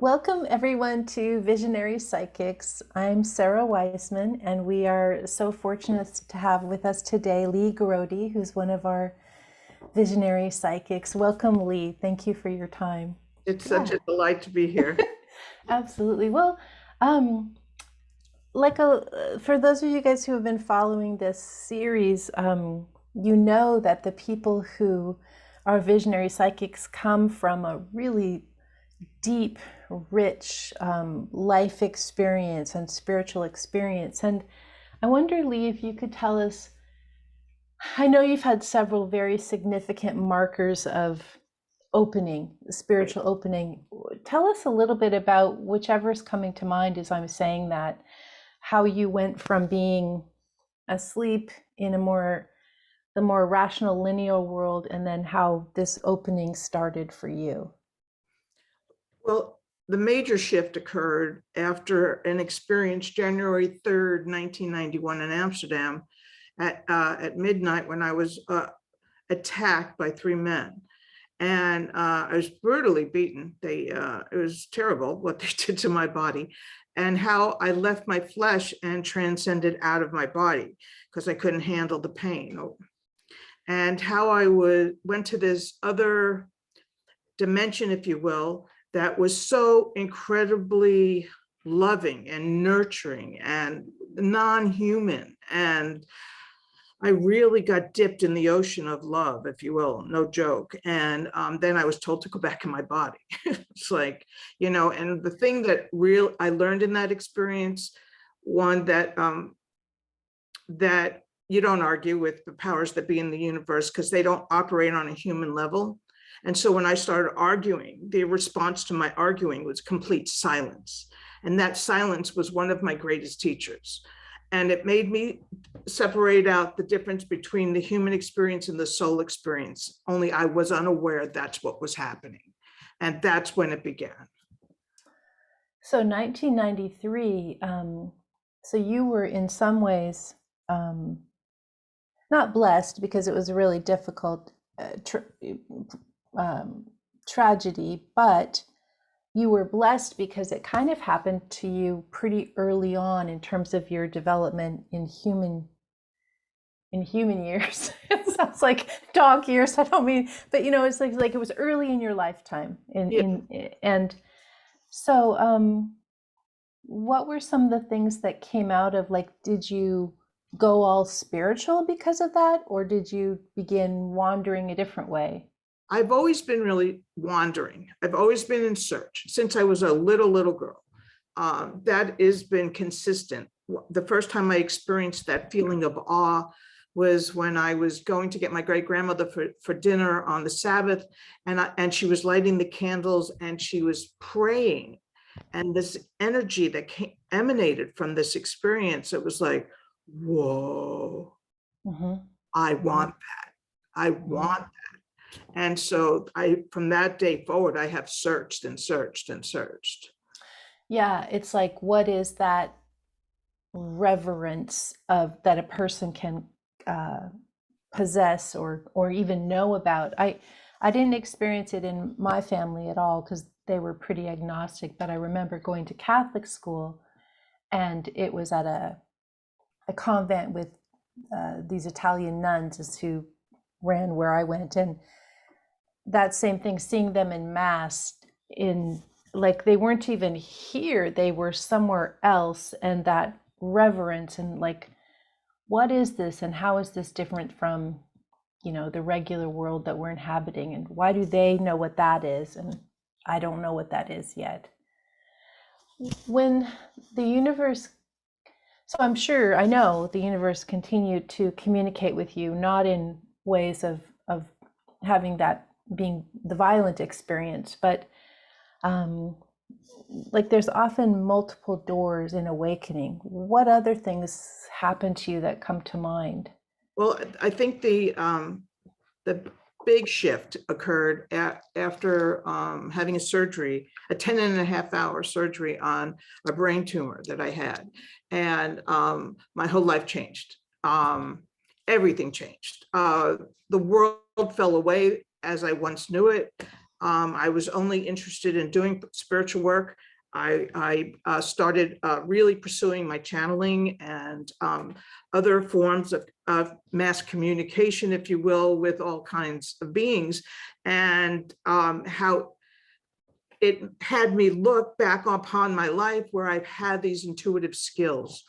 Welcome everyone to Visionary Psychics. I'm Sara Wiseman, and we are so fortunate to have with us today Leigh Grode, who's one of our Visionary Psychics. Welcome, Leigh. Thank you for your time. It's such a delight to be here. Absolutely. Well, um, for those of you guys who have been following this series, you know that the people who are Visionary Psychics come from a really deep, rich life experience and spiritual experience. And I wonder, Leigh, if you could tell us, I know you've had several very significant markers of opening, spiritual opening. Tell us a little bit about whichever's coming to mind as I'm saying that, how you went from being asleep in the more rational linear world, and then how this opening started for you. Well, the major shift occurred after an experience January 3rd, 1991 in Amsterdam at midnight when I was attacked by three men. And I was brutally beaten. It was terrible what they did to my body, and how I left my flesh and transcended out of my body because I couldn't handle the pain. And how I went to this other dimension, if you will, that was so incredibly loving and nurturing and non-human. And I really got dipped in the ocean of love, if you will, no joke. And then I was told to go back in my body. It's like, and the thing that I learned in that experience, one that you don't argue with the powers that be in the universe because they don't operate on a human level. And so when I started arguing, the response to my arguing was complete silence. And that silence was one of my greatest teachers. And it made me separate out the difference between the human experience and the soul experience. Only I was unaware that's what was happening. And that's when it began. So 1993, so you were in some ways not blessed, because it was a really difficult tragedy, but you were blessed because it kind of happened to you pretty early on in terms of your development in human years. It sounds like dog years. I don't mean, but it's like it was early in your lifetime. And so what were some of the things that came out of, like, did you go all spiritual because of that, or did you begin wandering a different way? I've always been really wandering. I've always been in search since I was a little girl. That has been consistent. The first time I experienced that feeling of awe was when I was going to get my great grandmother for dinner on the Sabbath, and she was lighting the candles and she was praying, and this energy that emanated from this experience, it was like, whoa, Mm-hmm. I want that. I want that. And so from that day forward, I have searched and searched and searched. Yeah, it's like, what is that reverence of that a person can possess or even know about? I didn't experience it in my family at all because they were pretty agnostic, but I remember going to Catholic school, and it was at a convent with these Italian nuns who ran where I went, and that same thing, seeing them in mass, in like they weren't even here, they were somewhere else, and that reverence and like, what is this and how is this different from the regular world that we're inhabiting, and why do they know what that is and I don't know what that is yet? When the universe, so I'm sure, I know the universe continued to communicate with you, not in ways of having that being the violent experience, but like there's often multiple doors in awakening. What other things happen to you that come to mind? Well, I think the big shift occurred after having a surgery, a 10.5-hour surgery on a brain tumor that I had. And my whole life changed. Everything changed. The world fell away as I once knew it. I was only interested in doing spiritual work. I started really pursuing my channeling and other forms of mass communication, if you will, with all kinds of beings, and how it had me look back upon my life where I've had these intuitive skills,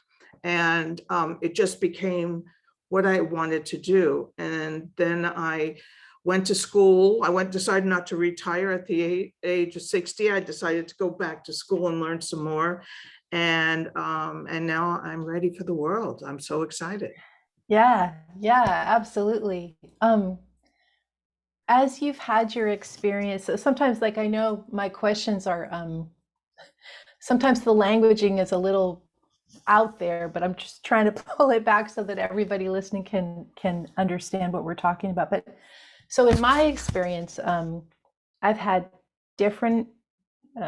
and it just became what I wanted to do. And then I went to school. Decided not to retire at the age of 60. I decided to go back to school and learn some more. And now I'm ready for the world. I'm so excited. Yeah, yeah, absolutely. As you've had your experience, so sometimes, like, I know my questions are sometimes the languaging is a little out there, but I'm just trying to pull it back so that everybody listening can understand what we're talking about. But so in my experience, I've had different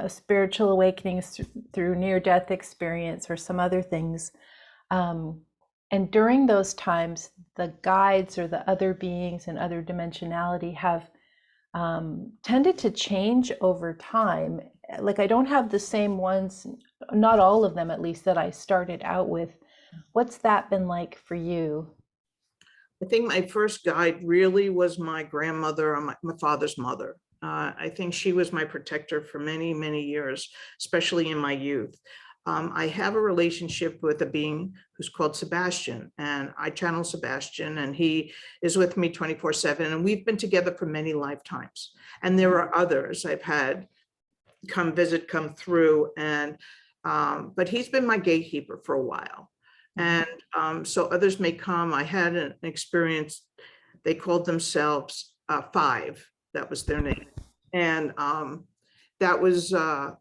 spiritual awakenings through near-death experience or some other things. And during those times, the guides or the other beings and other dimensionality have tended to change over time. Like, I don't have the same ones, not all of them at least, that I started out with. What's that been like for you? I think my first guide really was my grandmother, or my father's mother. I think she was my protector for many, many years, especially in my youth. I have a relationship with a being who's called Sebastian, and I channel Sebastian, and he is with me 24/7, and we've been together for many lifetimes. And there are others I've had come through, and but he's been my gatekeeper for a while. And so others may come. I had an experience, they called themselves Five, that was their name. And that was a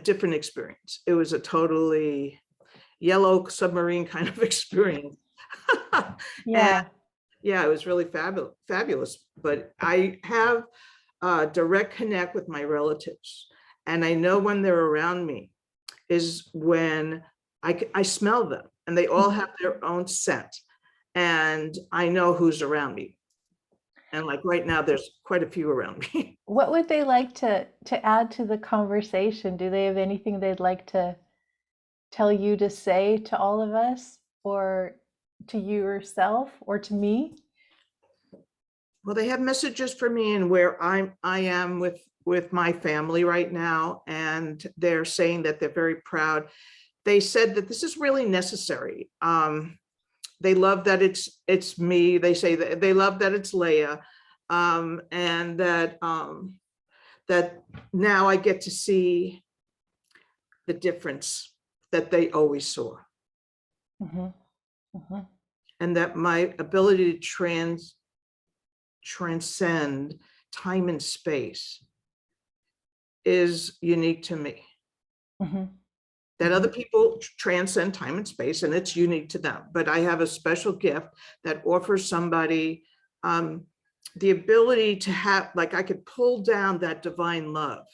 different experience. It was a totally yellow submarine kind of experience. Yeah. And yeah, it was really fabulous. But I have a direct connect with my relatives. And I know when they're around me is when I smell them, and they all have their own scent, and I know who's around me. And like right now, there's quite a few around me. What would they like to add to the conversation? Do they have anything they'd like to tell you to say to all of us, or to yourself, or to me? Well, they have messages for me and where I am with my family right now, and they're saying that they're very proud. They said that this is really necessary. They love that it's me. They say that they love that it's Leah, and that that now I get to see the difference that they always saw, and that my ability to transcend time and space is unique to me. That other people transcend time and space, and it's unique to them. But I have a special gift that offers somebody the ability to have, like, I could pull down that divine love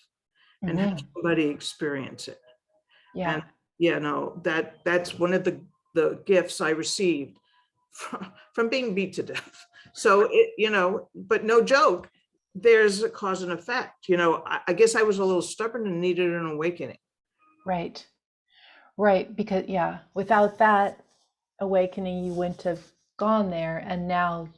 and have somebody experience it. Yeah. And yeah, no, that's one of the gifts I received from being beat to death. So but no joke, there's a cause and effect. I guess I was a little stubborn and needed an awakening. Right. Right. Because, yeah, without that awakening, you wouldn't have gone there. And now,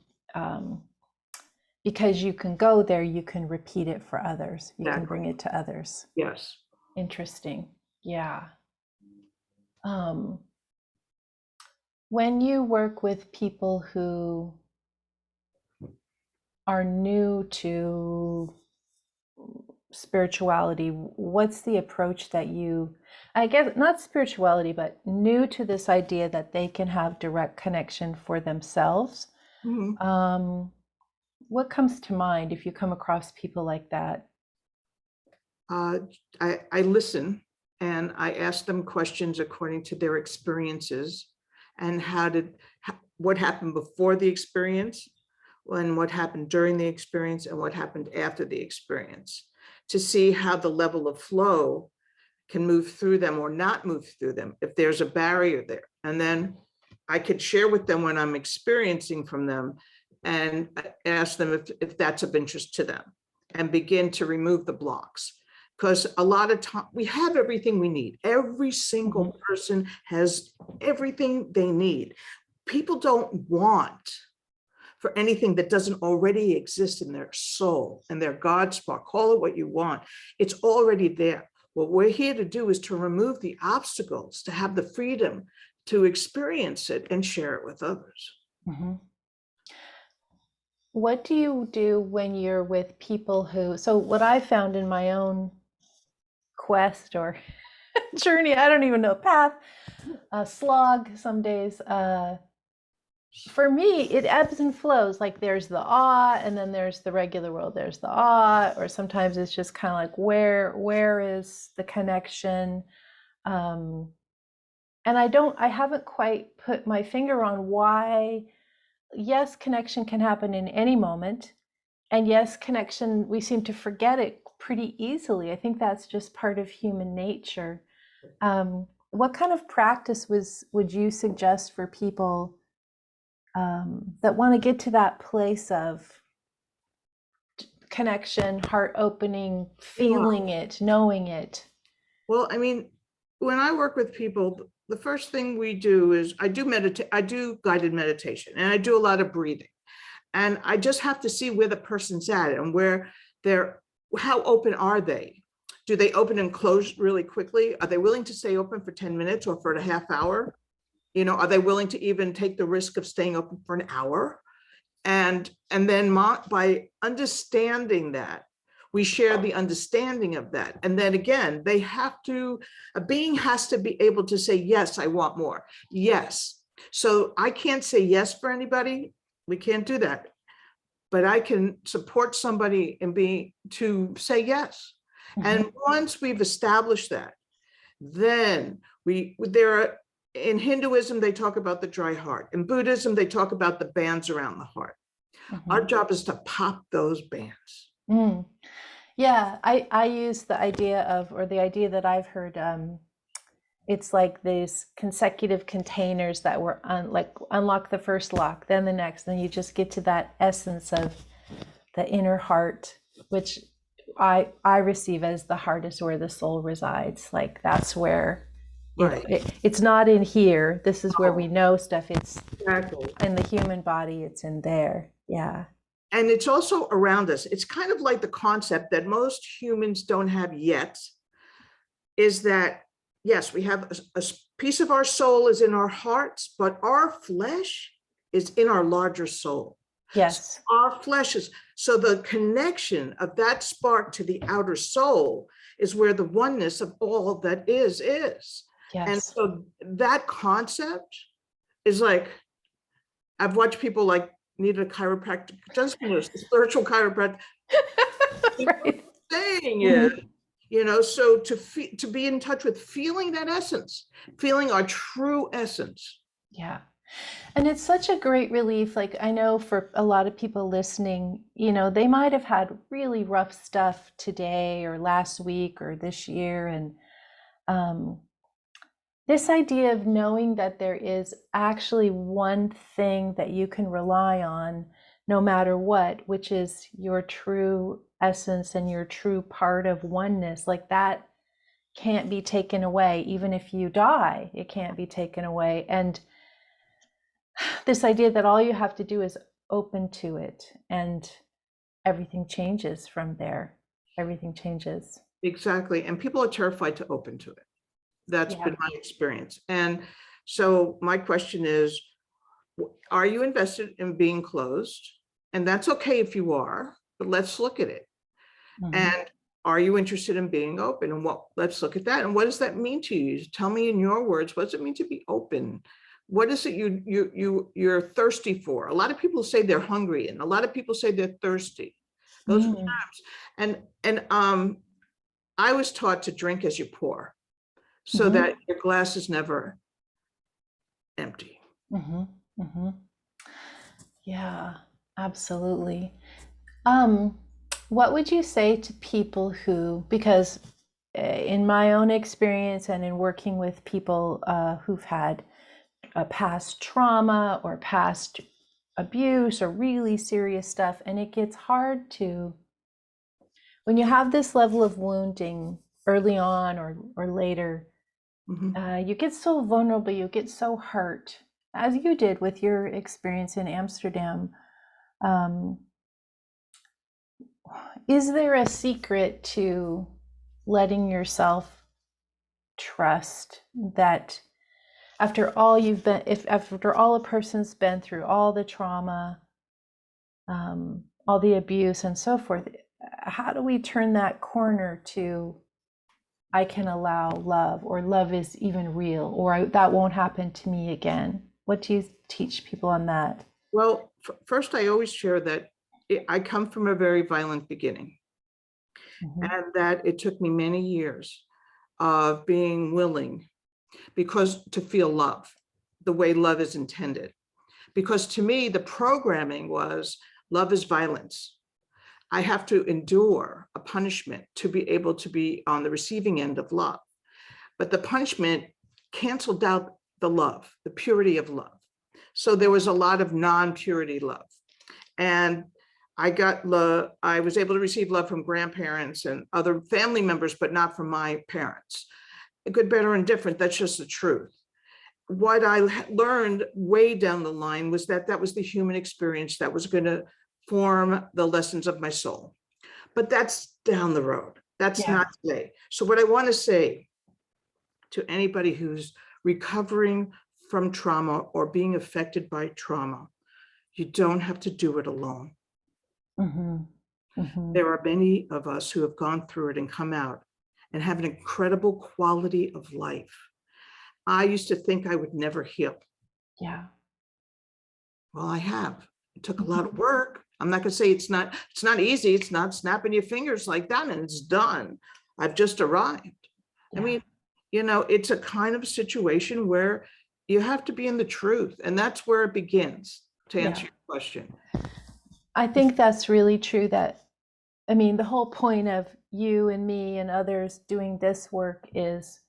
because you can go there, you can repeat it for others. You can bring it to others. Yes. Interesting. Yeah. When you work with people who are new to spirituality, what's the approach that you, I guess, not spirituality, but new to this idea that they can have direct connection for themselves? What comes to mind if you come across people like that? I listen, and I ask them questions according to their experiences, and what happened before the experience, and what happened during the experience, and what happened after the experience, to see how the level of flow can move through them or not move through them, if there's a barrier there. And then I could share with them what I'm experiencing from them, and ask them if that's of interest to them. and begin to remove the blocks. Because a lot of time we have everything we need. Every single person has everything they need. People don't want for anything that doesn't already exist in their soul and their God spark. Call it what you want. It's already there. What we're here to do is to remove the obstacles, to have the freedom to experience it and share it with others. What do you do when you're with people who, so what I found in my own quest or journey, I don't even know, path, slog some days, for me, it ebbs and flows. Like there's the awe, and then there's the regular world. There's the awe, or sometimes it's just kind of like where is the connection? And I haven't quite put my finger on why. Yes, connection can happen in any moment, and yes, connection, we seem to forget it pretty easily. I think that's just part of human nature. What kind of practice would you suggest for people that want to get to that place of connection, heart opening, feeling it, knowing it? Well, I mean, when I work with people, the first thing we do is I do guided meditation, and I do a lot of breathing. And I just have to see where the person's at and how open are they? Do they open and close really quickly? Are they willing to stay open for 10 minutes or for a half hour? Are they willing to even take the risk of staying open for an hour? And then by understanding that, we share the understanding of that. And then again, a being has to be able to say, yes, I want more. Yes. So I can't say yes for anybody. We can't do that. But I can support somebody to say yes. And once we've established that, then in Hinduism, they talk about the dry heart. In Buddhism, they talk about the bands around the heart. Our job is to pop those bands. Yeah, I use the idea that I've heard, it's like these consecutive containers that were unlock the first lock, then the next, then you just get to that essence of the inner heart, which I receive as the heart is where the soul resides. Like that's where it's not in here. This is where we know stuff. It's exactly in the human body. It's in there. Yeah. And it's also around us. It's kind of like the concept that most humans don't have yet, is that, yes, we have a piece of our soul is in our hearts, but our flesh is in our larger soul. Yes. So our flesh is, so the connection of that spark to the outer soul is where the oneness of all that is. Yes. And so that concept is like, I've watched people like need a chiropractic, just a spiritual chiropractic. Right. Saying is, so to be in touch with feeling that essence, feeling our true essence. Yeah. And it's such a great relief. Like I know for a lot of people listening, they might have had really rough stuff today or last week or this year. And this idea of knowing that there is actually one thing that you can rely on no matter what, which is your true essence and your true part of oneness, like that can't be taken away. Even if you die, it can't be taken away. And this idea that all you have to do is open to it and everything changes from there. Everything changes. Exactly. And people are terrified to open to it. That's been my experience. And so my question is, are you invested in being closed? And that's okay if you are, but let's look at it. And are you interested in being open? And let's look at that. And what does that mean to you? Tell me in your words, what does it mean to be open? What is it you're thirsty for? A lot of people say they're hungry, and a lot of people say they're thirsty. Those are terms. And I was taught to drink as you pour, so that your glass is never empty. Yeah, absolutely. What would you say to people who, because in my own experience and in working with people who've had a past trauma or past abuse or really serious stuff, and it gets hard to when you have this level of wounding early on or later, you get so vulnerable, you get so hurt, as you did with your experience in Amsterdam. Is there a secret to letting yourself trust that after all you've been, if after all a person's been through, all the trauma, all the abuse and so forth, how do we turn that corner to I can allow love, or love is even real, or that won't happen to me again? What do you teach people on that? Well, first, I always share that I come from a very violent beginning, and that it took me many years of being willing to feel love the way love is intended. Because to me, the programming was love is violence. I have to endure a punishment to be able to be on the receiving end of love. But the punishment canceled out the love, the purity of love. So there was a lot of non-purity love. And I was able to receive love from grandparents and other family members, but not from my parents. Good, better, and different, that's just the truth. What I learned way down the line was that that was the human experience that was going to form the lessons of my soul. But that's down the road. That's not today. So what I want to say to anybody who's recovering from trauma or being affected by trauma, you don't have to do it alone. There are many of us who have gone through it and come out and have an incredible quality of life. I used to think I would never heal. Yeah. Well, I have. It took a lot of work. I'm not going to say it's not easy. It's not snapping your fingers like that and it's done. I've just arrived. Yeah. I mean, it's a kind of situation where you have to be in the truth, and that's where it begins, to answer your question. I think that's really true. The whole point of you and me and others doing this work is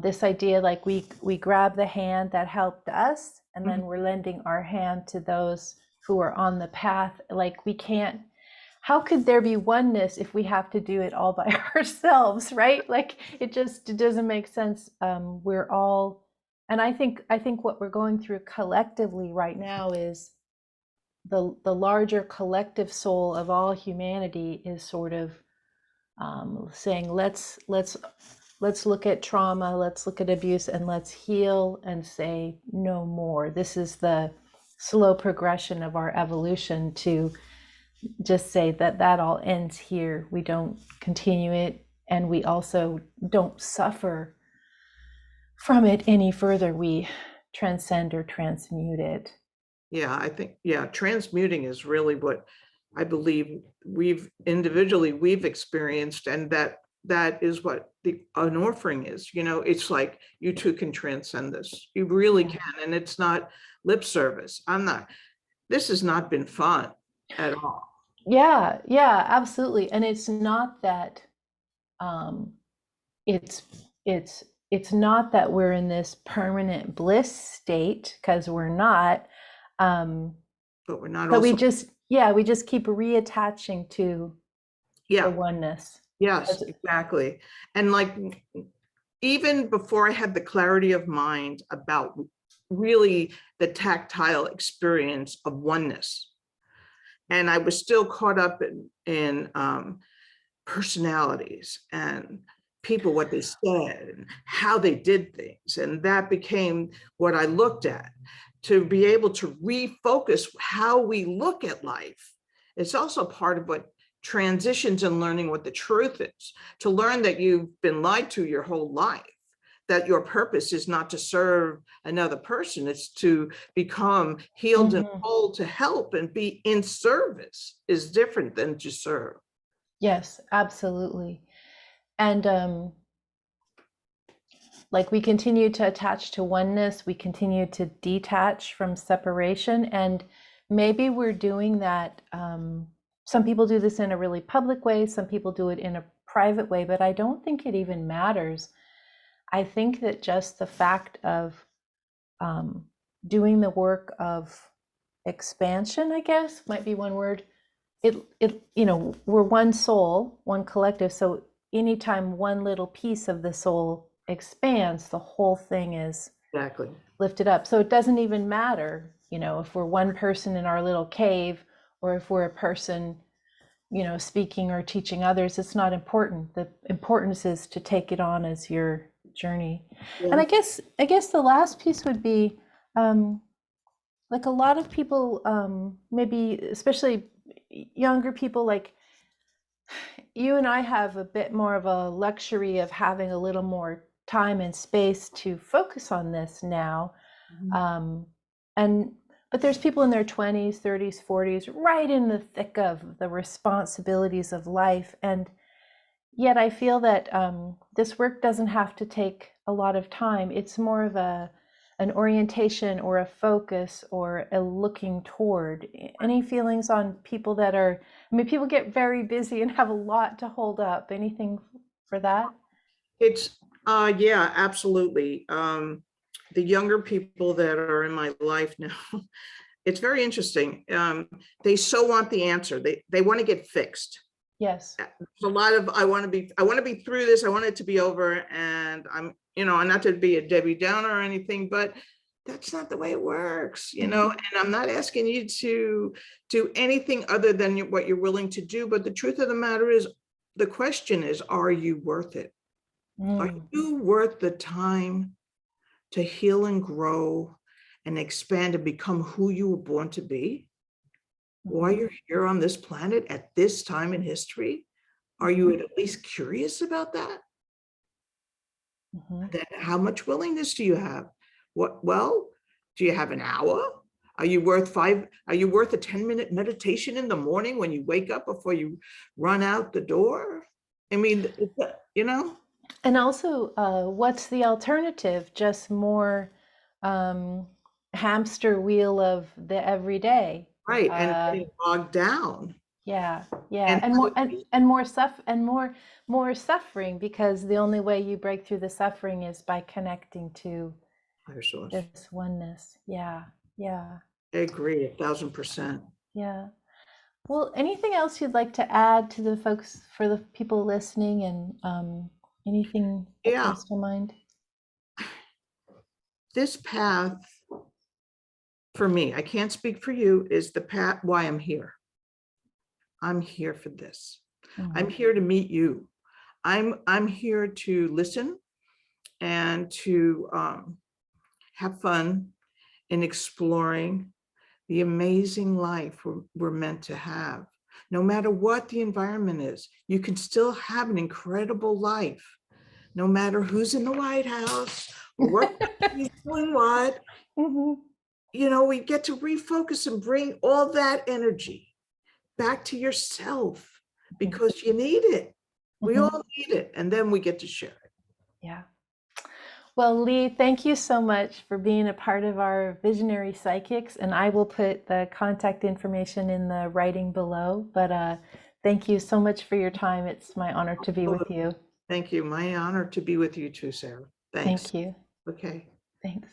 this idea, like we grab the hand that helped us, and then we're lending our hand to those who are on the path. Like we can't, how could there be oneness if we have to do it all by ourselves, right? Like it doesn't make sense. We're all, and I think what we're going through collectively right now is the larger collective soul of all humanity is sort of saying, let's look at trauma, let's look at abuse, and let's heal and say no more. This is the slow progression of our evolution to just say that all ends here. We don't continue it, and we also don't suffer from it any further. We transcend or transmute it. Yeah, I think, transmuting is really what I believe we've experienced, and that is what an offering is. It's like you too can transcend this. You really can, and it's not lip service. This has not been fun at all. Yeah, absolutely. And it's not that it's not that we're in this permanent bliss state, because we're not. But we're not. But we just keep reattaching to the oneness. Yes, exactly. And like, even before I had the clarity of mind about really the tactile experience of oneness, and I was still caught up in personalities and people, what they said and how they did things, and that became what I looked at. To be able to refocus how we look at life, it's also part of what transitions and learning what the truth is. To learn that you've been lied to your whole life, that your purpose is not to serve another person, it's to become healed and whole, to help and be in service, is different than to serve. Yes, absolutely. And like we continue to attach to oneness, we continue to detach from separation, and maybe we're doing that. Some people do this in a really public way, some people do it in a private way, but I don't think it even matters. I think that just the fact of doing the work of expansion, I guess, might be one word, we're one soul, one collective. So anytime one little piece of the soul expands, the whole thing is Exactly. lifted up. So it doesn't even matter, if we're one person in our little cave or if we're a person, speaking or teaching others. It's not important. The importance is to take it on as your journey. Yeah. And I guess the last piece would be, like a lot of people, maybe especially younger people, like you and I have a bit more of a luxury of having a little more time and space to focus on this now. Mhm. And but there's people in their 20s, 30s, 40s, right in the thick of the responsibilities of life. And yet I feel that this work doesn't have to take a lot of time. It's more of an orientation or a focus or a looking toward. Any feelings on people that are, people get very busy and have a lot to hold up. Anything for that? It's, yeah, absolutely. The younger people that are in my life now, it's very interesting. They so want the answer. They want to get fixed. Yes. There's a lot of, I want to be through this. I want it to be over. And I'm, not to be a Debbie Downer or anything, but that's not the way it works, and I'm not asking you to do anything other than what you're willing to do. But the truth of the matter is, the question is, are you worth it? Are you worth the time to heal and grow and expand and become who you were born to be? While you're here on this planet at this time in history, are you at least curious about that? Then how much willingness do you have? Well, do you have an hour? Are you worth a 10-minute meditation in the morning when you wake up before you run out the door? I mean, And also, what's the alternative? Just more hamster wheel of the everyday. right, and getting bogged down. Yeah, And and more suffering, because the only way you break through the suffering is by connecting to higher source. this oneness. Yeah. I agree 1,000%. Yeah. Well, anything else you'd like to add to the folks, for the people listening, and anything that comes to mind? This path, for me, I can't speak for you, is the path why I'm here. I'm here for this. I'm here to meet you. I'm here to listen and to have fun in exploring the amazing life we're meant to have. No matter what the environment is, you can still have an incredible life. No matter who's in the White House or what he's doing what, we get to refocus and bring all that energy back to yourself, because you need it. We all need it. And then we get to share it. Yeah. Well, Leigh, thank you so much for being a part of our Visionary Psychics. And I will put the contact information in the writing below. But thank you so much for your time. It's my honor to be with you. Thank you. My honor to be with you too, Sarah. Thanks. Thank you. Okay. Thanks.